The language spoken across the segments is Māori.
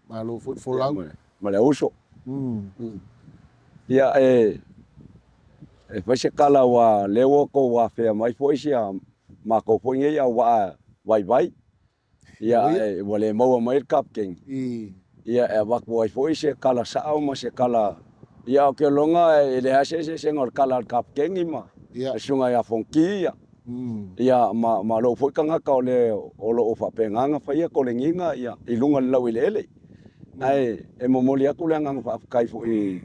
Malo folau. Ma le uso. Ia fai se kala wa lewo ko wa fe mai foi sia ma ko foi ia wa vai. Ia wale mau mai kapten. Ia wa ko foi se kala sa ma se kala ia ke longa ele ase se ngor kala kapten ima. Sunga ya fonki ia. Ia ma lo foi kanga ka ole o lo fa penganga fa ia ko le nginga ia ilunga lau ile. Ai momoli aku langa fa kai foi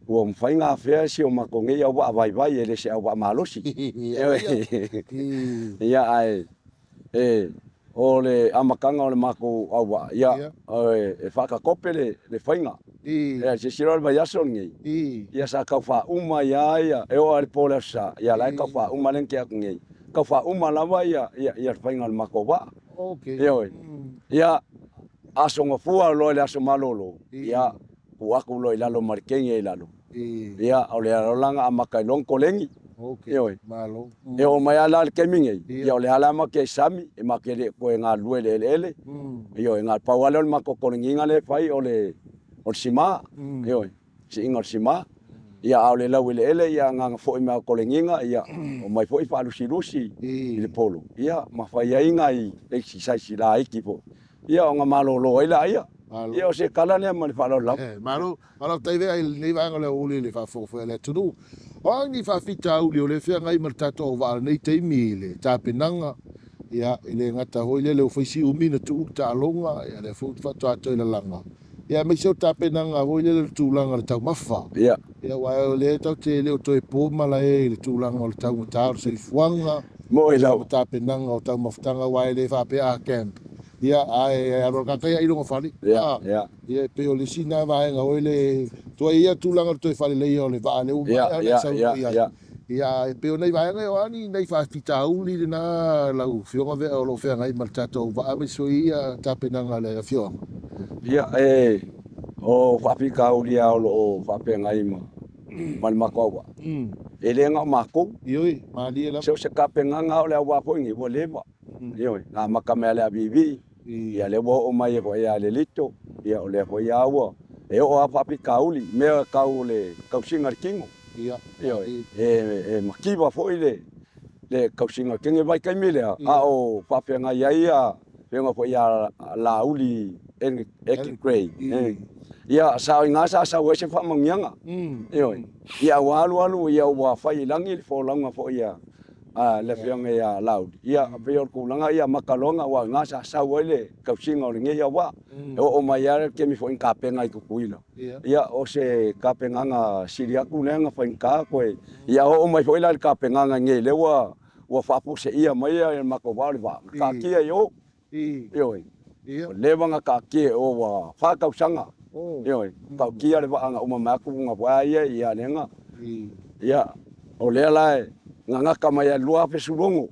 o mfai nga fea si o makonge ia wa vai ele se wa malosi. Ia ai ole amakanga ole mako awa ia faka kopele le fainga. Ia se siro ba yaso ngi. Ia sa ka fa uma ia o al polasa ia la ka fa uma len kia ngi. Ka fa uma lava ia fainga le mako wa. Ia asonga fua lo le aso malolo. Ia aku lo ilalo markenga ilalo. Ia ole langa amakai long kolengi. Malo. O mai ala ke mingi. Ia ole ala ma ke sami e ma ke ko nga luele ele. Ia nga pawale ma ko kolengi ngale fai ole sima. Ia si inga sima. Ia ole la wile ele ia nga fo ma kolengi nga ia o mai fo fa lusi ile polo. Ia ma fai inga i si sai si la iki po. Ia nga malo lo ila ia. Ia se kala ne ma fa lo la. Malo tai ve nei va ngale uli le fa fo le tudu. O ni fa fita uli le fe ngai martato va nei te mile ta penanga. Ia ile ngata ho ile le ofisi umi na tu ta longa ia le fo fa to ile langa. Ia me so ta penanga ho ile le tu langa ta mafa. Ia wa le ta te le to e po mala e le tu langa le ta ta se fuanga. Mo ila ta penanga o ta maftanga wa le fa pe a camp. Ia aro ka kai ilo fali. Ia pe o le sina va nga ole to ia tu langa to fali le o le va le u. Ia pe o nei va nga o ani nei fa fita uli na la u fio ve o lo fe nga i maltato va me so ia ta penanga le fio. Ia o fa fika uli o lo fa pe nga i ma. Mal mako. Ele nga mako. Ioi mali la. Se ka penga nga ole wa po ngi wo leva. Ioi nga makamela bibi. Ia le wo o mai ko ia le lito ia ole ko ia wo o apa pi kauli me kaule kausinga kingo ia makiva foi le kausinga kingo vai kai mele o papenga ia venga foi ia la uli en grey ia sa nga sa we se fa mangyanga ia walu ia wa fai langi fo langa fo ia le fianga ia laud ia peor kulanga ia makalonga wa ngasa sa wele kausinga o nge ia wa o mai ia ke mi foi kapenga i kuila ia o se kapenga nga siria kunenga foi ka ko ia o mai foi la kapenga nga nge le wa fa pu se ia mai ia makovali va ka kia yo le vanga ka kia o wa fa kausanga ka kia le va nga o ma ku nga wa ia nenga ia o le la nga kamaya lua pe sulongo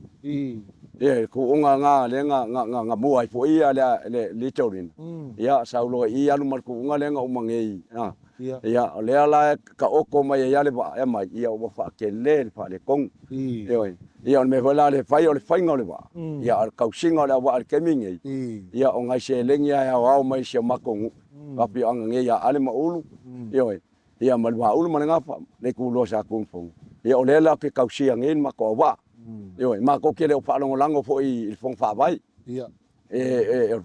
ko nga nga mo ai fo ia le litorin ia saulo ia lu marku nga le nga umangei ia le ala ka oko mai ia le ba mai ia o fa ke le fa le kong ia me vola le fai o le fai ngole ba ia ka singa le wa ke mingi ia o ngai se lengia ia wa mai se makong va pi anga ia ale ma ulu ia mal wa ulu mananga le ku lo sa kung fong ia ole la pe kausia ngin ma ko wa ma ko ke le fa longo lango fo i fong fa vai ia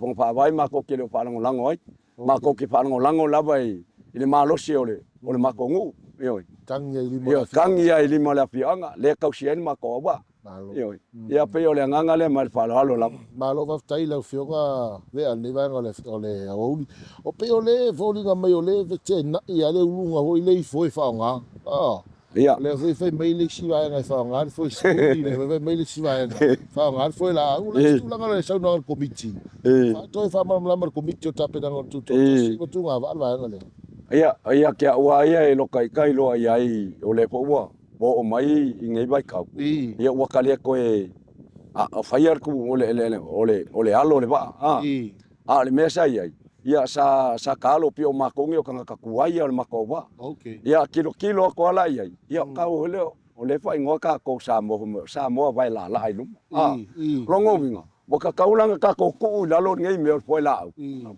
fong fa vai ma ko ke le fa longo lango ai ma ko ke fa longo lango la vai ile ma lo si ole ma ko ngu tangia lima la pianga le kausia ma ko wa ia pe ole nganga le mal fa lo la ma lo va tai la fionga ve al ni va ole o pe ole voli nga mai ole ve te na ia le ulunga ho ile foi fa nga ia le foi mai le si va nga fa nga foi le mai le si va nga fa nga foi la u le tu la nga le sa no committee fa to fa ma la committee ta pe nga tu tu nga va nga le ia ke wa ia e lo kai lo ia i ole po wa o mai i ngai vai ka ia wa kale ko a fire ku ole alo le ba le mesa ia sa kalo pio makongi o kanga kakuai o mako ba ia kilo ko ala ia ka ole fa ingo ka ko sa mo vai la lu longo winga Waka kaulanga ka ko ku la lo ngai me foi la.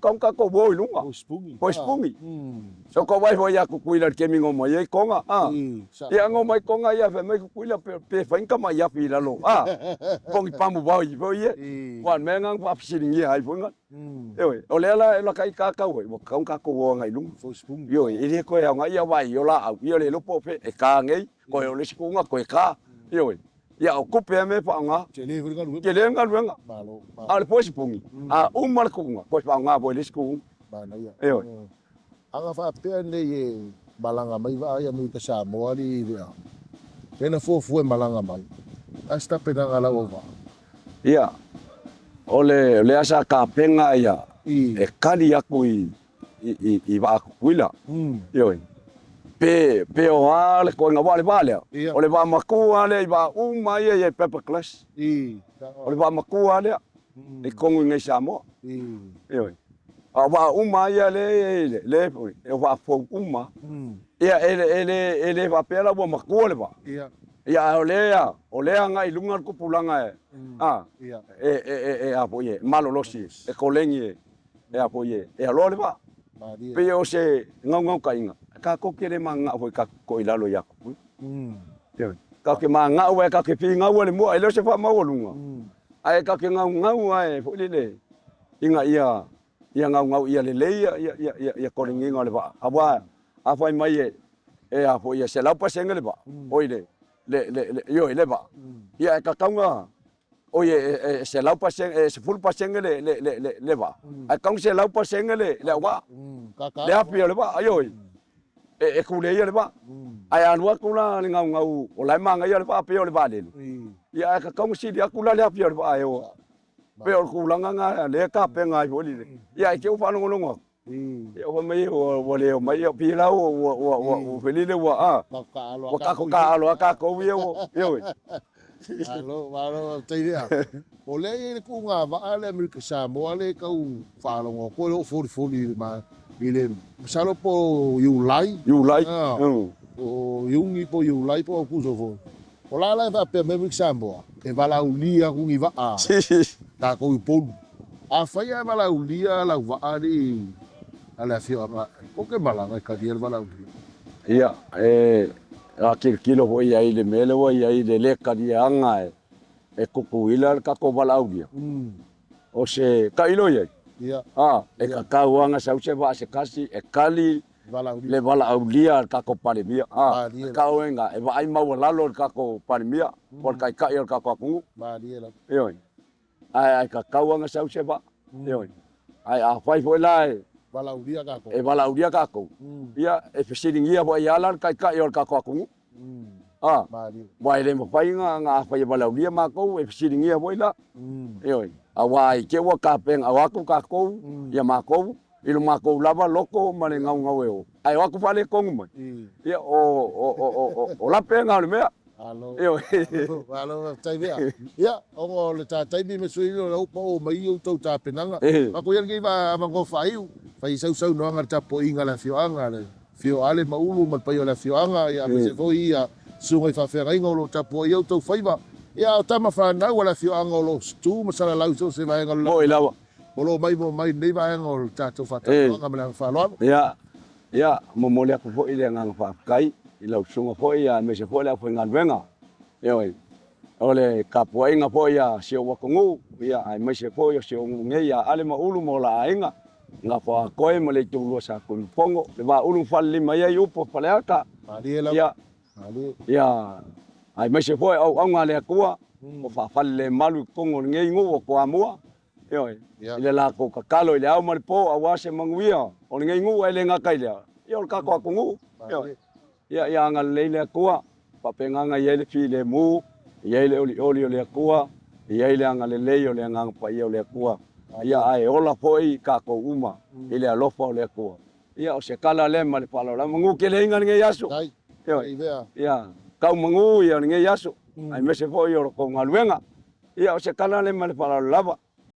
Kong ka ko boi lunga. Foi spungi. So ko vai foi ya ku kuila ke mingo mo ye konga. Ya ngo mai konga ya fe me ku kuila pe fa inka mai ya fi la lo. Bong pamu boi foi ye. Wan me ngang pa psiring ye ai foi ngat. Yo ole la kai ka ka we mo kong ka ko wo ngai lung. Foi spungi. Yo ile ko ya ngai ya vai yo la au yo le lo po fe e ka ngai ko yo le sku nga ko ka. Yo ya o kupe me pa nga ke le nga luenga al pois pungi a mal ko nga pois pa nga boilis ko ba na ya yo anga fa pe ne ye balanga mai va ya mi ka sa mo ali ya pena fo malanga mai hasta pena ngala ova ya ole le asa ka penga ya e kali aku i va kuila yo pe o ale ko nga vale ole va maku ale va ye pepper class ole va maku ale e kongu ngai samo yo va ye le e va fo ya ele va pela bo maku ole va ya ole ngai lunga ku pulanga e apoye malo losi e kolengi e apoye e lo le va pe o se ngau kainga ka ko kere manga foi ka ko ilalo ya ku ka ke manga we ka ke pinga we mo ele se fa ma wolunga ai ka ke ngau ai fo le inga ia ngau ia le ya ko ringi ngale ba aba a foi mai e a foi se la pa sengele ba oile yo ile ba ia ka kaunga oye se la pa seng se full pa sengele le ba a kaung se la pa sengele le wa le api le ba ayo e kule ia le ba ai anua kula ni ngau o lai manga ia le ba pe o le ba le ia ka kaung si dia kula le api le ba ayo pe o kula nga le ka pe nga i le ia ke o fa no ngo ia o mai o le o mai o pi la o feli le wa ka alo ka ko yo alo te ia o le ku nga va ale mi ka sa mo ale ka u fa lo ngo ko fo ma ile salo po you like o yungi po you like po ku so fo o la va pe me sambo e va la ulia ku ngi va ta ko po a fa ya va la ulia la va ali ala fio ma o ke mala ka dir va la ulia ia a kilo ho ia ile mele ho ia ile le ka dia anga e ku ila ka ko va la ulia o se ka ilo ia e ka wanga sa se va se kasi e kali le vala aulia ka ko pare mia ka wenga e vai mau lalo ka ko pare mia por kai ka ka ku yo ai ka wanga sa se va yo ai a fai foi lai vala aulia ka ko e vala aulia ka ko ia e fesiring ia bo ia lan kai ka ka ku vai le mo fai nga fai vala aulia ma ko e fesiring ia bo ila yo awai ke wa ka peng awaku ka ko ya ma ko ilu ma ko lava loko mane ngau e ai wa ku fale ko mo ya o la penga le mea alo yo alo tai vea ya o le tai bi me sui lo po mai o to ta penanga ma ko yang va ma go fai sau no anga ta po inga la fioanga le fio ale ma ulu ma pai la fioanga ya me se foi ya sunga fa fe ringo lo ta po yo to faiva ya tama fa na wala fio angolo stu masala lau so se vai ngolo mo ilawa bolo mai nei vai ngolo ta to fa ta ngam fa lo ya mo mo le ko ile ngang fa kai ila sunga fo ya me se fo la fo ngal venga yo ole ka po inga fo ya se wa ko ngu ya ai me se fo yo se nge ya ale ma ulu mo la inga nga fa ko mo le tu lo sa ko pongo le va ulu fa le mai yo po fa la ka ya ai me se foi au ngale kua o fa falle malu kongo ngai ngo ko amua yo ile la ko kalo ile au mal po awase manguia o ngai ngo ile nga kai le yo ka ko ngu yo ya ngal le kua pa penga nga ile fi le mu ile oli le kua ile ngal le yo le ngang pa yo le kua ya ai ola foi ka ko uma ile lo fo le kua ya o se kala le mal pa lo la ngu ke le ngal ngai yaso yo ya kau mangu ia nge yaso ai me se foi o ko ngaluenga ia o se kana le male para lava